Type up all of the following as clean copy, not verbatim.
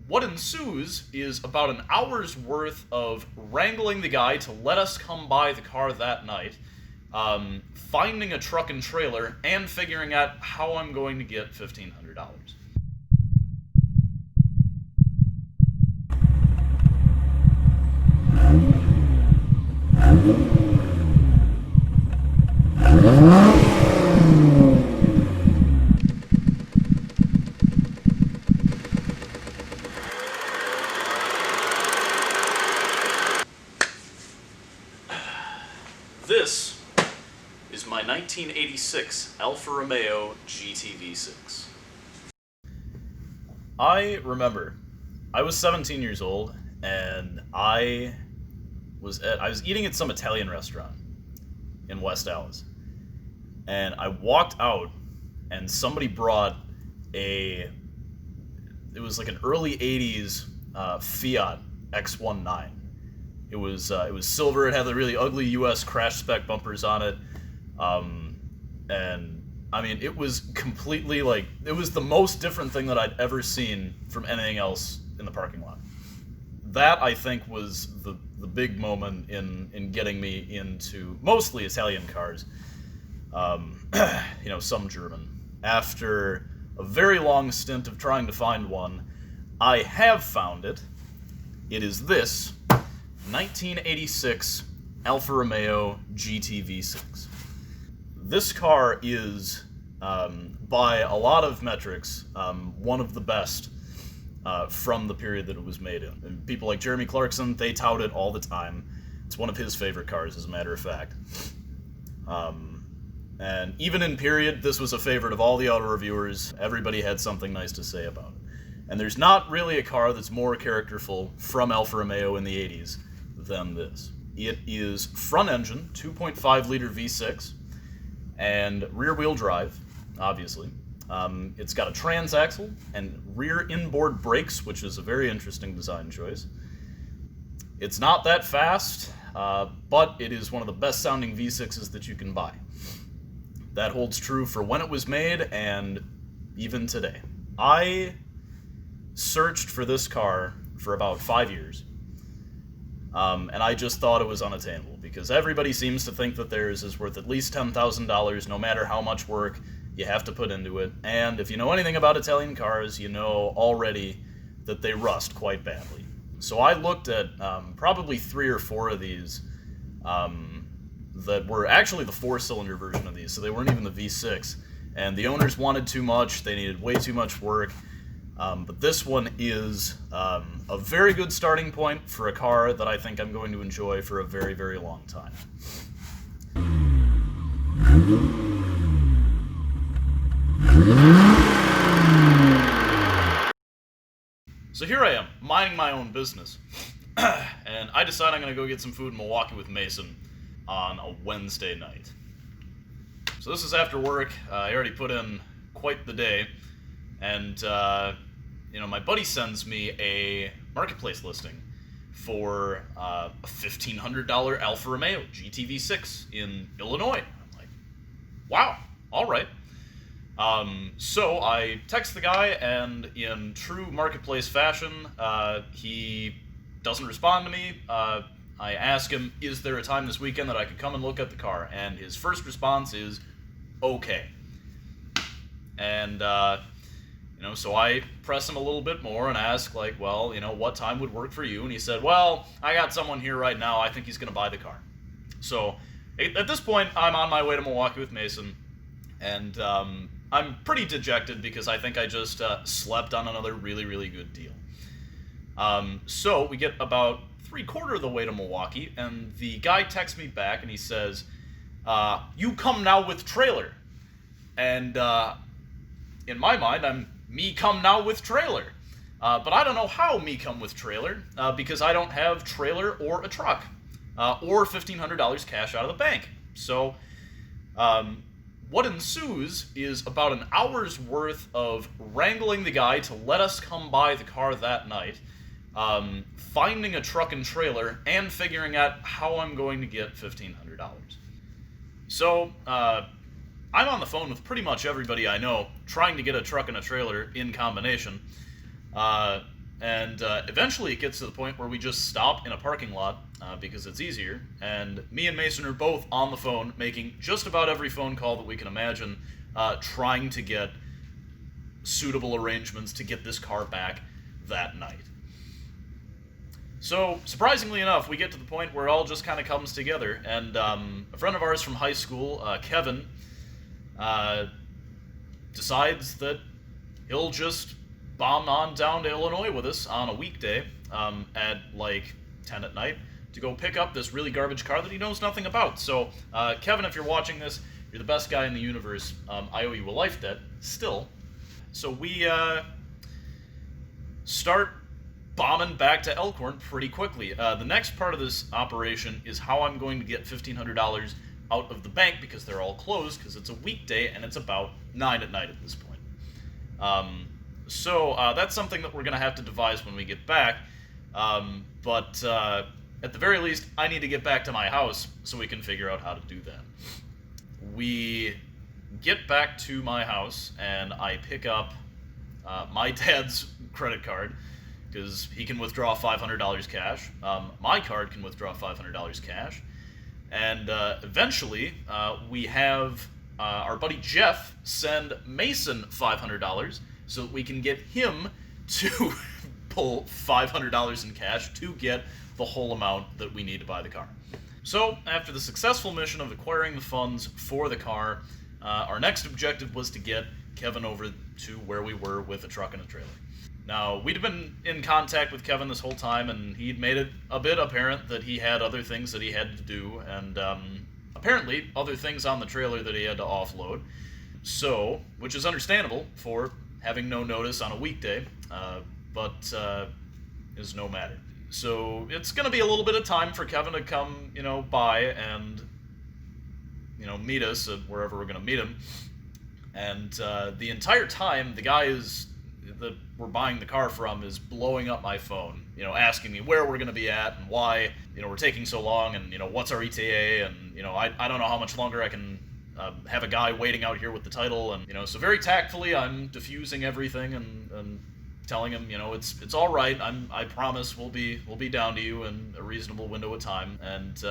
What ensues is about an hour's worth of wrangling the guy to let us come by the car that night, finding a truck and trailer, and figuring out how I'm going to get $1,500. This is my 1986 Alfa Romeo GT-V6. I remember, I was 17 years old, and I was eating at some Italian restaurant in West Dallas, and I walked out, and somebody brought it was like an early 80s Fiat X19. It was silver. It had the really ugly U.S. crash spec bumpers on it, and I mean, it was completely it was the most different thing that I'd ever seen from anything else in the parking lot. That, I think, was the big moment in getting me into mostly Italian cars. Some German. After a very long stint of trying to find one, I have found it. It is this 1986 Alfa Romeo GT-V6. This car is, by a lot of metrics, one of the best from the period that it was made in. And people like Jeremy Clarkson, they tout it all the time. It's one of his favorite cars, as a matter of fact. And even in period, this was a favorite of all the auto reviewers. Everybody had something nice to say about it. And there's not really a car that's more characterful from Alfa Romeo in the 80s than this. It is front-engine, 2.5-liter V6, and rear-wheel drive, obviously. It's got a transaxle and rear inboard brakes, which is a very interesting design choice. It's not that fast, but it is one of the best-sounding V6s that you can buy. That holds true for when it was made and even today. I searched for this car for about 5 years, and I just thought it was unattainable because everybody seems to think that theirs is worth at least $10,000 no matter how much work you have to put into it. And if you know anything about Italian cars, you know already that they rust quite badly. So I looked at probably 3 or 4 of these that were actually the 4-cylinder version of these, so they weren't even the V6. And the owners wanted too much, they needed way too much work. But this one is a very good starting point for a car that I think I'm going to enjoy for a very, very long time. So here I am, minding my own business, and I decide I'm going to go get some food in Milwaukee with Mason on a Wednesday night. So this is after work. I already put in quite the day, and my buddy sends me a marketplace listing for a $1,500 Alfa Romeo GT-V6 in Illinois. I'm like, wow, all right. So I text the guy, and in true marketplace fashion, he doesn't respond to me. I ask him, is there a time this weekend that I could come and look at the car? And his first response is, okay. And, so I press him a little bit more and ask, what time would work for you? And he said, well, I got someone here right now. I think he's going to buy the car. So at this point, I'm on my way to Milwaukee with Mason, and I'm pretty dejected because I think I just slept on another really, really good deal. So we get about 3/4 of the way to Milwaukee, and the guy texts me back, and he says, you come now with trailer. And in my mind, I'm me come now with trailer. But I don't know how me come with trailer, because I don't have trailer or a truck, or $1,500 cash out of the bank. So what ensues is about an hour's worth of wrangling the guy to let us come by the car that night, finding a truck and trailer, and figuring out how I'm going to get $1,500. So, I'm on the phone with pretty much everybody I know, trying to get a truck and a trailer in combination. And eventually it gets to the point where we just stop in a parking lot because it's easier. And me and Mason are both on the phone, making just about every phone call that we can imagine, trying to get suitable arrangements to get this car back that night. So, surprisingly enough, we get to the point where it all just kind of comes together. And a friend of ours from high school, Kevin, decides that he'll just bomb on down to Illinois with us on a weekday at like 10 at night to go pick up this really garbage car that he knows nothing about. So, Kevin, if you're watching this, you're the best guy in the universe. I owe you a life debt, still. So we start bombing back to Elkhorn pretty quickly. The next part of this operation is how I'm going to get $1,500 out of the bank because they're all closed because it's a weekday and it's about 9 at night at this point. So that's something that we're going to have to devise when we get back. But at the very least, I need to get back to my house so we can figure out how to do that. We get back to my house and I pick up my dad's credit card because he can withdraw $500 cash. My card can withdraw $500 cash. And eventually, we have our buddy Jeff send Mason $500 so that we can get him to pull $500 in cash to get the whole amount that we need to buy the car. So, after the successful mission of acquiring the funds for the car, our next objective was to get Kevin over to where we were with a truck and a trailer. Now, we'd been in contact with Kevin this whole time, and he'd made it a bit apparent that he had other things that he had to do, and apparently other things on the trailer that he had to offload. So, which is understandable for having no notice on a weekday, but is no matter. So, it's going to be a little bit of time for Kevin to come, by and, meet us at wherever we're going to meet him. And the entire time, the guy that we're buying the car from is blowing up my phone, asking me where we're going to be at and why, we're taking so long and, what's our ETA and, I don't know how much longer I can have a guy waiting out here with the title and, so very tactfully I'm diffusing everything and telling him, it's all right. I promise we'll be down to you in a reasonable window of time. And,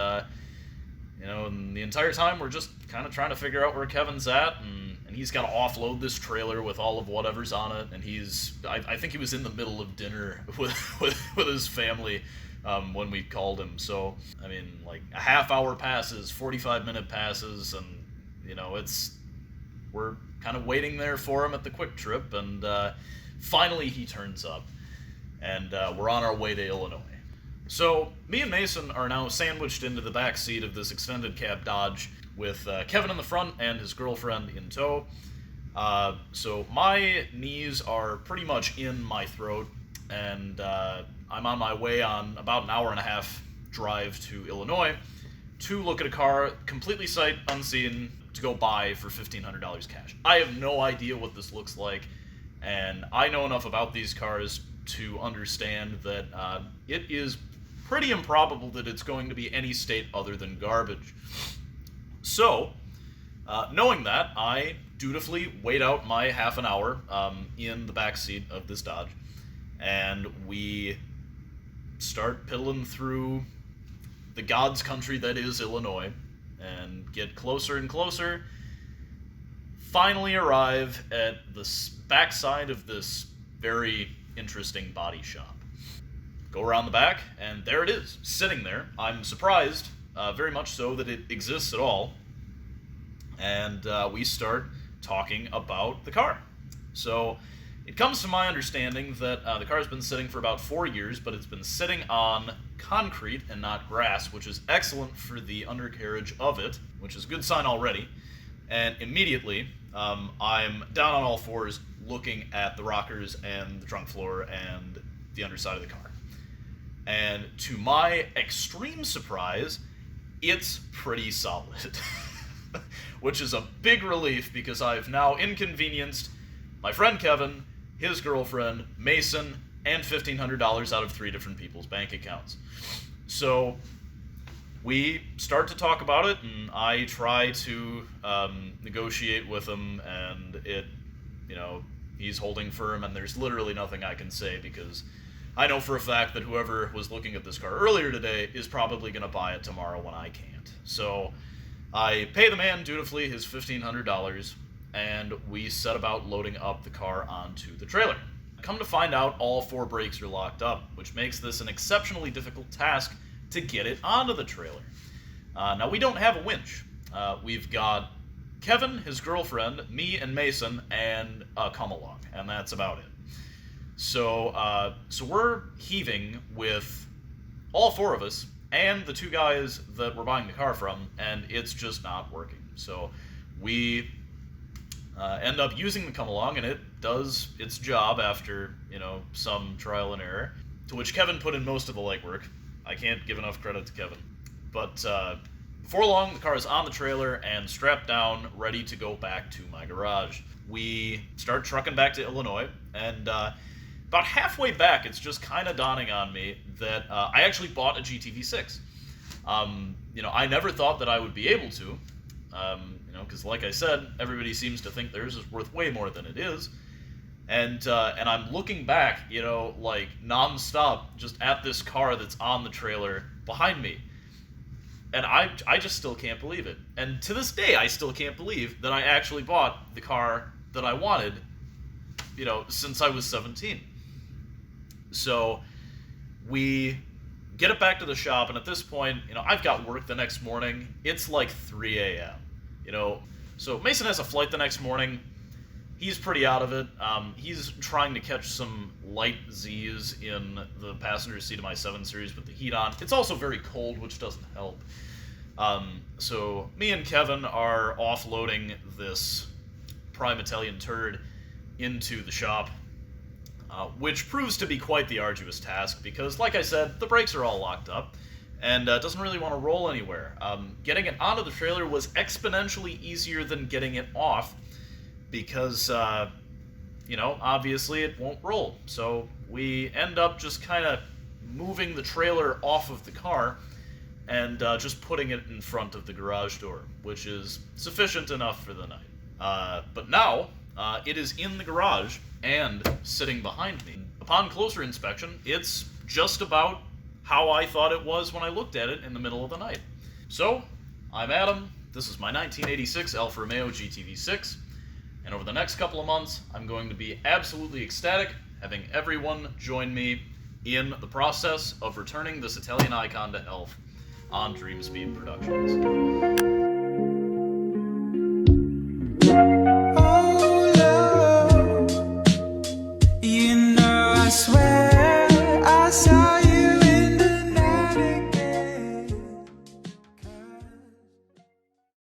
and the entire time we're just kind of trying to figure out where Kevin's at and he's got to offload this trailer with all of whatever's on it, and I think he was in the middle of dinner with his family when we called him. So, like a half hour passes, 45-minute passes, and, we're kind of waiting there for him at the Quick Trip, and finally he turns up, and we're on our way to Illinois. So, me and Mason are now sandwiched into the back seat of this extended cab Dodge, with Kevin in the front and his girlfriend in tow. So my knees are pretty much in my throat, and I'm on my way on about an hour and a half drive to Illinois to look at a car completely sight unseen to go buy for $1,500 cash. I have no idea what this looks like, and I know enough about these cars to understand that it is pretty improbable that it's going to be any state other than garbage. So, knowing that, I dutifully wait out my half an hour in the back seat of this Dodge, and we start piddling through the God's country that is Illinois, and get closer and closer, finally arrive at the backside of this very interesting body shop. Go around the back, and there it is, sitting there. I'm surprised, very much so, that it exists at all. And we start talking about the car. So it comes to my understanding that the car's been sitting for about 4 years, but it's been sitting on concrete and not grass, which is excellent for the undercarriage of it, which is a good sign already. And immediately, I'm down on all fours looking at the rockers and the trunk floor and the underside of the car. And to my extreme surprise, it's pretty solid. Which is a big relief because I've now inconvenienced my friend Kevin, his girlfriend, Mason, and $1,500 out of 3 different people's bank accounts. So we start to talk about it, and I try to negotiate with him, and he's holding firm, and there's literally nothing I can say because I know for a fact that whoever was looking at this car earlier today is probably going to buy it tomorrow when I can't. So I pay the man dutifully his $1,500, and we set about loading up the car onto the trailer. Come to find out, all 4 brakes are locked up, which makes this an exceptionally difficult task to get it onto the trailer. Now, we don't have a winch. We've got Kevin, his girlfriend, me, and Mason, and a come-along, and that's about it. So we're heaving with all 4 of us and the 2 guys that we're buying the car from, and it's just not working. So we end up using the come-along, and it does its job after, some trial and error, to which Kevin put in most of the legwork. I can't give enough credit to Kevin. But before long, the car is on the trailer and strapped down, ready to go back to my garage. We start trucking back to Illinois, and about halfway back, it's just kind of dawning on me that I actually bought a GTV6. I never thought that I would be able to, because like I said, everybody seems to think theirs is worth way more than it is. And I'm looking back, like nonstop, just at this car that's on the trailer behind me. And I just still can't believe it. And to this day, I still can't believe that I actually bought the car that I wanted, since I was 17. So we get it back to the shop, and at this point, I've got work the next morning. It's like 3 a.m., So Mason has a flight the next morning. He's pretty out of it. He's trying to catch some light Z's in the passenger seat of my 7 Series with the heat on. It's also very cold, which doesn't help. So me and Kevin are offloading this prime Italian turd into the shop, which proves to be quite the arduous task because, like I said, the brakes are all locked up and doesn't really want to roll anywhere. Getting it onto the trailer was exponentially easier than getting it off because, obviously it won't roll. So we end up just kind of moving the trailer off of the car and just putting it in front of the garage door, which is sufficient enough for the night. But now, it is in the garage and sitting behind me. Upon closer inspection, it's just about how I thought it was when I looked at it in the middle of the night. So, I'm Adam, this is my 1986 Alfa Romeo GTV6, and over the next couple of months, I'm going to be absolutely ecstatic having everyone join me in the process of returning this Italian icon to health on DreamSpeed Productions.